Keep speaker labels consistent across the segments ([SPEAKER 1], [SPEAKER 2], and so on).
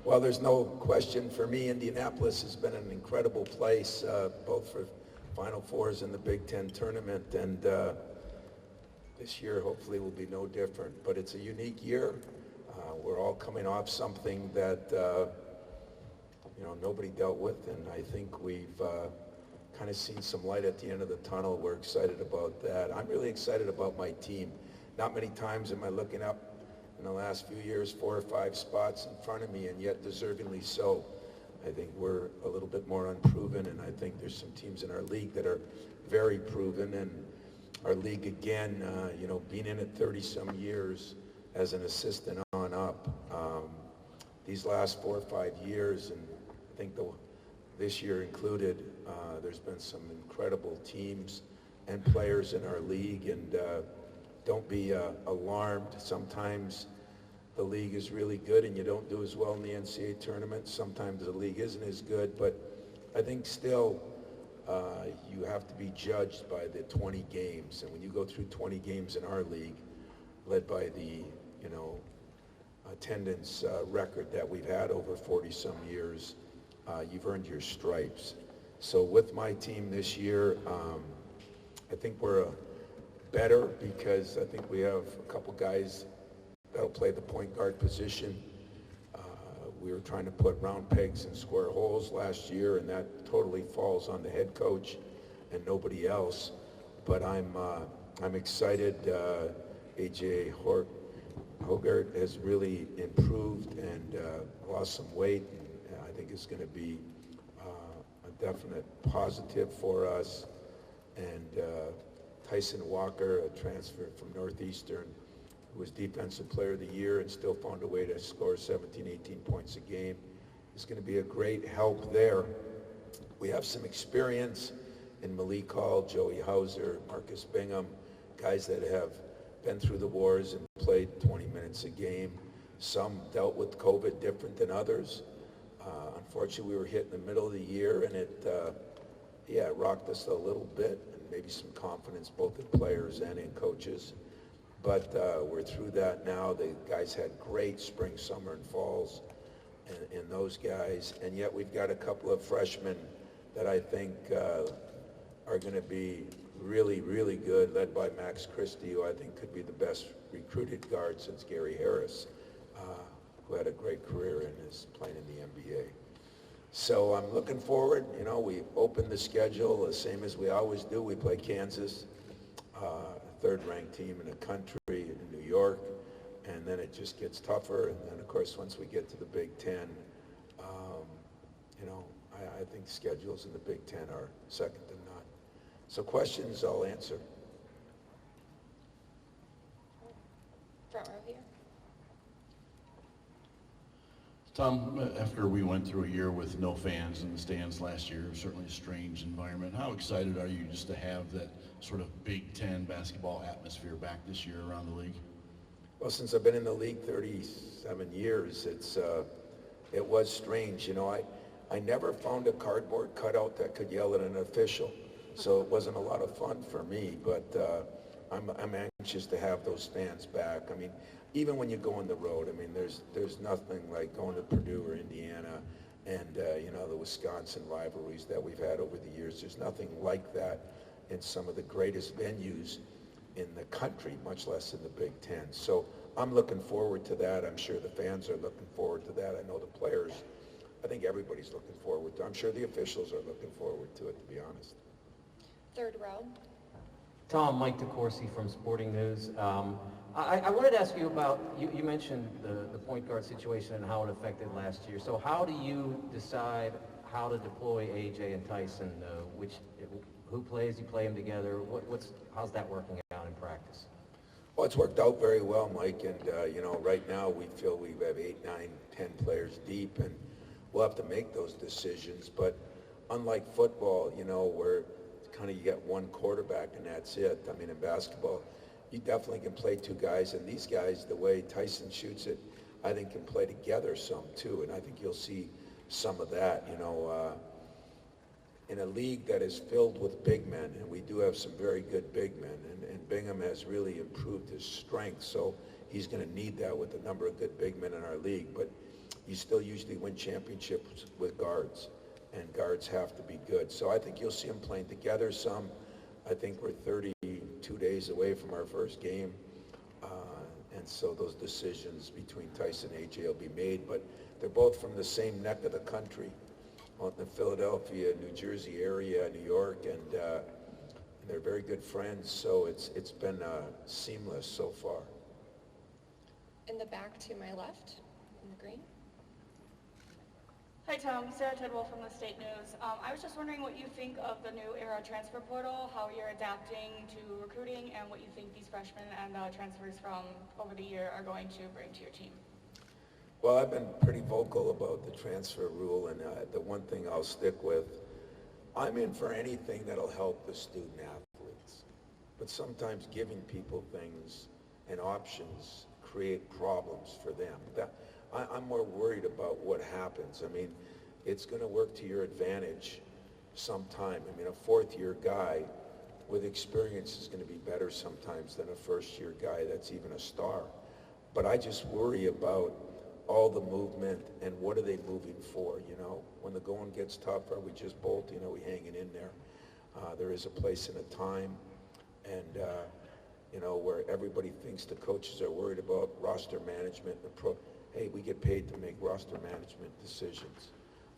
[SPEAKER 1] Well, there's no question for me, Indianapolis has been an incredible place, both for Final Fours in the Big Ten tournament, and this year hopefully will be no different. But it's a unique year. We're all coming off something that nobody dealt with, and I think we've kind of seen some light at the end of the tunnel. We're excited about that. I'm really excited about my team. Not many times am I looking up in the last few years 4 or 5 spots in front of me, and yet deservingly so. I think we're a little bit more unproven, and I think there's some teams in our league that are very proven. And our league, again, being in it 30-some years as an assistant on up, these last 4 or 5 years, and I think this year included, there's been some incredible teams and players in our league, and don't be alarmed. Sometimes the league is really good and you don't do as well in the NCAA tournament. Sometimes the league isn't as good, but I think still you have to be judged by the 20 games. And when you go through 20 games in our league, led by the attendance record that we've had over 40-some years, you've earned your stripes. So with my team this year, I think we're better because I think we have a couple guys that'll play the point guard position. We were trying to put round pegs in square holes last year, and that totally falls on the head coach and nobody else. But I'm excited. AJ Hogart has really improved and lost some weight, and I think it's going to be a definite positive for us. And Tyson Walker, a transfer from Northeastern, who was Defensive Player of the Year and still found a way to score 17, 18 points a game, is going to be a great help there. We have some experience in Malik Hall, Joey Hauser, Marcus Bingham, guys that have been through the wars and played 20 minutes a game. Some dealt with COVID different than others. Unfortunately, we were hit in the middle of the year, and it rocked us a little bit, and maybe some confidence both in players and in coaches. But we're through that now. The guys had great spring, summer, and falls in those guys. And yet we've got a couple of freshmen that I think are going to be really, really good, led by Max Christie, who I think could be the best recruited guard since Gary Harris, who had a great career and is playing in the NBA. So I'm looking forward. We open the schedule the same as we always do. We play Kansas, third-ranked team in the country, in New York, and then it just gets tougher. And then, of course, once we get to the Big Ten, I think schedules in the Big Ten are second to none. So questions, I'll answer.
[SPEAKER 2] Front row here.
[SPEAKER 3] Tom, after we went through a year with no fans in the stands last year, certainly a strange environment, how excited are you just to have that sort of Big Ten basketball atmosphere back this year around the league?
[SPEAKER 1] Well, since I've been in the league 37 years, it was strange. I never found a cardboard cutout that could yell at an official, so it wasn't a lot of fun for me, but I'm anxious to have those fans back. I mean, even when you go on the road, I mean, there's nothing like going to Purdue or Indiana and, the Wisconsin rivalries that we've had over the years. There's nothing like that in some of the greatest venues in the country, much less in the Big Ten. So I'm looking forward to that. I'm sure the fans are looking forward to that. I know the players, I think everybody's looking forward to it. I'm sure the officials are looking forward to it, to be honest.
[SPEAKER 2] Third row.
[SPEAKER 4] Tom, Mike DeCourcy from Sporting News. I wanted to ask you about, you mentioned the point guard situation and how it affected last year. So how do you decide how to deploy AJ and Tyson? Who plays? You play them together? How's that working out in practice?
[SPEAKER 1] Well, it's worked out very well, Mike, and right now we feel we have 8, 9, 10 players deep, and we'll have to make those decisions. But unlike football, where kind of you get one quarterback and that's it. I mean, in basketball, you definitely can play 2 guys, and these guys, the way Tyson shoots it, I think can play together some too, and I think you'll see some of that, in a league that is filled with big men, and we do have some very good big men, and Bingham has really improved his strength, so he's going to need that with the number of good big men in our league. But you still usually win championships with guards, and guards have to be good. So I think you'll see them playing together some. I think we're 32 days away from our first game, and so those decisions between Tyson and AJ will be made, but they're both from the same neck of the country, on the Philadelphia, New Jersey area, New York, and they're very good friends, so it's been seamless so far.
[SPEAKER 2] In the back to my left, in the green.
[SPEAKER 5] Hi Tom, Sarah Tidwell from the State News. I was just wondering what you think of the new era transfer portal, how you're adapting to recruiting, and what you think these freshmen and transfers from over the year are going to bring to your team.
[SPEAKER 1] Well, I've been pretty vocal about the transfer rule, and the one thing I'll stick with, I'm in for anything that'll help the student athletes. But sometimes giving people things and options create problems for them. I'm more worried about what happens. I mean, it's going to work to your advantage sometime. I mean, a fourth-year guy with experience is going to be better sometimes than a first-year guy that's even a star. But I just worry about all the movement and what are they moving for, you know? When the going gets tough, are we just bolting? Are we hanging in there? There is a place and a time, and you know, where everybody thinks the coaches are worried about roster management and hey, we get paid to make roster management decisions.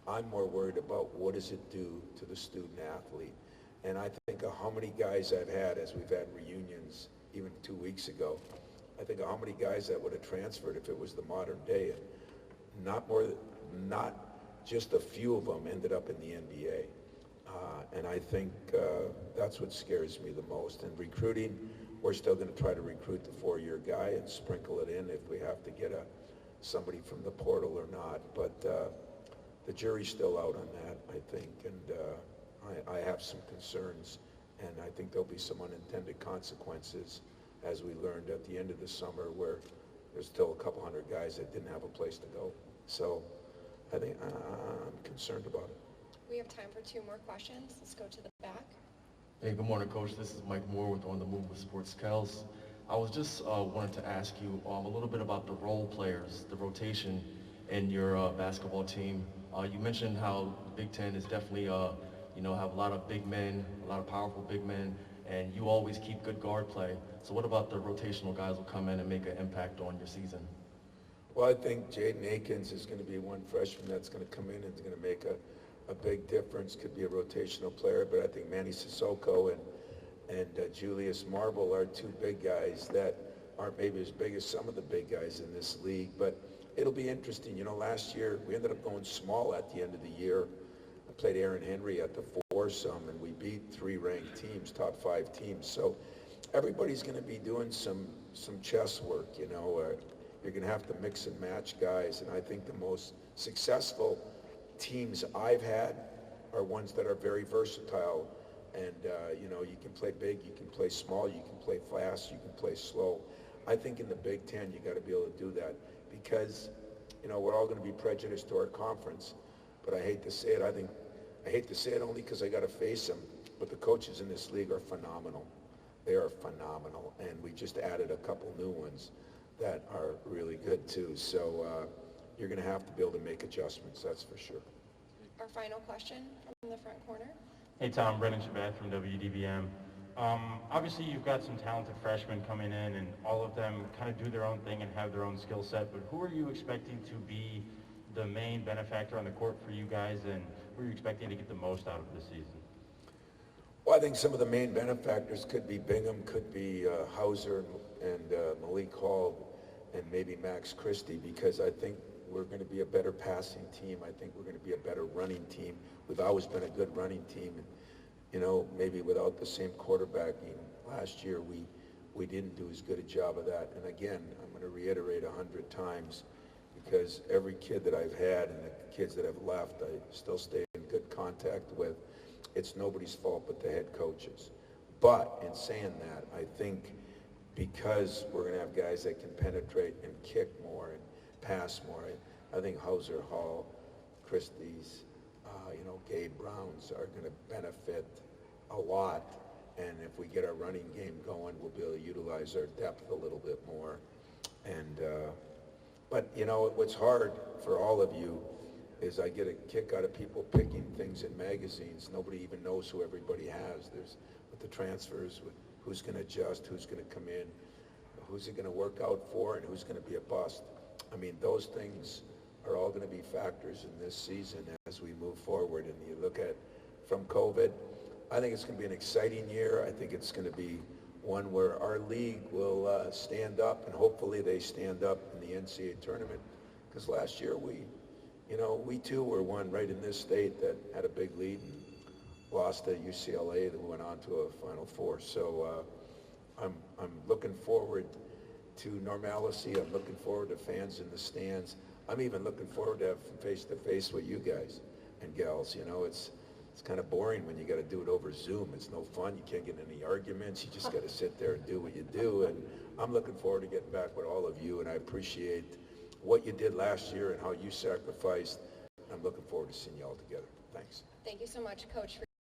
[SPEAKER 1] I'm more worried about what does it do to the student athlete. And I think of how many guys I've had as we've had reunions even 2 weeks ago. I think of how many guys that would have transferred if it was the modern day. And not just a few of them ended up in the NBA. And I think that's what scares me the most. And recruiting, we're still going to try to recruit the four-year guy and sprinkle it in if we have to get somebody from the portal or not. But the jury's still out on that, I think. And I have some concerns. And I think there'll be some unintended consequences, as we learned at the end of the summer, where there's still a couple hundred guys that didn't have a place to go. So I think I'm concerned about it.
[SPEAKER 2] We have time for 2 more questions. Let's go to the back.
[SPEAKER 6] Hey, good morning, Coach. This is Mike Moore with On the Move with Sports Kells. I was just wanted to ask you a little bit about the role players, the rotation in your basketball team. You mentioned how the Big Ten is definitely, you know, have a lot of big men, a lot of powerful big men, and you always keep good guard play. So what about the rotational guys who come in and make an impact on your season?
[SPEAKER 1] Well, I think Jaden Akins is going to be one freshman that's going to come in and is going to make a big difference. Could be a rotational player, but I think Manny Sissoko and Julius Marble are 2 big guys that aren't maybe as big as some of the big guys in this league, but it'll be interesting. You know, last year we ended up going small at the end of the year. I played Aaron Henry at the foursome, and we beat 3 ranked teams, top 5 teams. So everybody's going to be doing some chess work, you know. You're going to have to mix and match guys, and I think the most successful teams I've had are ones that are very versatile. And, you know, you can play big, you can play small, you can play fast, you can play slow. I think in the Big Ten, you got to be able to do that because, you know, we're all going to be prejudiced to our conference. But I hate to say it. I hate to say it only because I got to face them. But the coaches in this league are phenomenal. They are phenomenal. And we just added a couple new ones that are really good, too. So you're going to have to be able to make adjustments, that's for sure.
[SPEAKER 2] Our final question from the front corner.
[SPEAKER 7] Hey Tom, Brendan Shabbat from WDBM. Obviously you've got some talented freshmen coming in and all of them kind of do their own thing and have their own skill set, but who are you expecting to be the main benefactor on the court for you guys, and who are you expecting to get the most out of this season?
[SPEAKER 1] Well, I think some of the main benefactors could be Bingham, could be Hauser and Malik Hall, and maybe Max Christie, because I think we're going to be a better passing team. I think we're going to be a better running team. We've always been a good running team. And, you know, maybe without the same quarterbacking last year, we didn't do as good a job of that. And again, I'm going to reiterate 100 times, because every kid that I've had and the kids that have left, I still stay in good contact with. It's nobody's fault but the head coaches. But in saying that, I think because we're going to have guys that can penetrate and kick more and pass more, I think Hauser, Hall, Christie's, you know, Gabe Browns are going to benefit a lot. And if we get our running game going, we'll be able to utilize our depth a little bit more. And But, you know, what's hard for all of you is I get a kick out of people picking things in magazines. Nobody even knows who everybody has. There's with the transfers, with who's going to adjust, who's going to come in, who's it going to work out for, and who's going to be a bust. I mean, those things are all going to be factors in this season as we move forward. And you look at from COVID, I think it's going to be an exciting year. I think it's going to be one where our league will stand up, and hopefully they stand up in the NCAA tournament. Because last year we too were one right in this state that had a big lead and lost to UCLA that went on to a Final Four. So I'm looking forward to normalcy. I'm looking forward to fans in the stands. I'm even looking forward to have face-to-face with you guys and gals. You know, it's kind of boring when you got to do it over Zoom. It's no fun. You can't get in any arguments. You just got to sit there and do what you do. And I'm looking forward to getting back with all of you, and I appreciate what you did last year and how you sacrificed. I'm looking forward to seeing you all together. Thanks.
[SPEAKER 2] Thank you so much, Coach.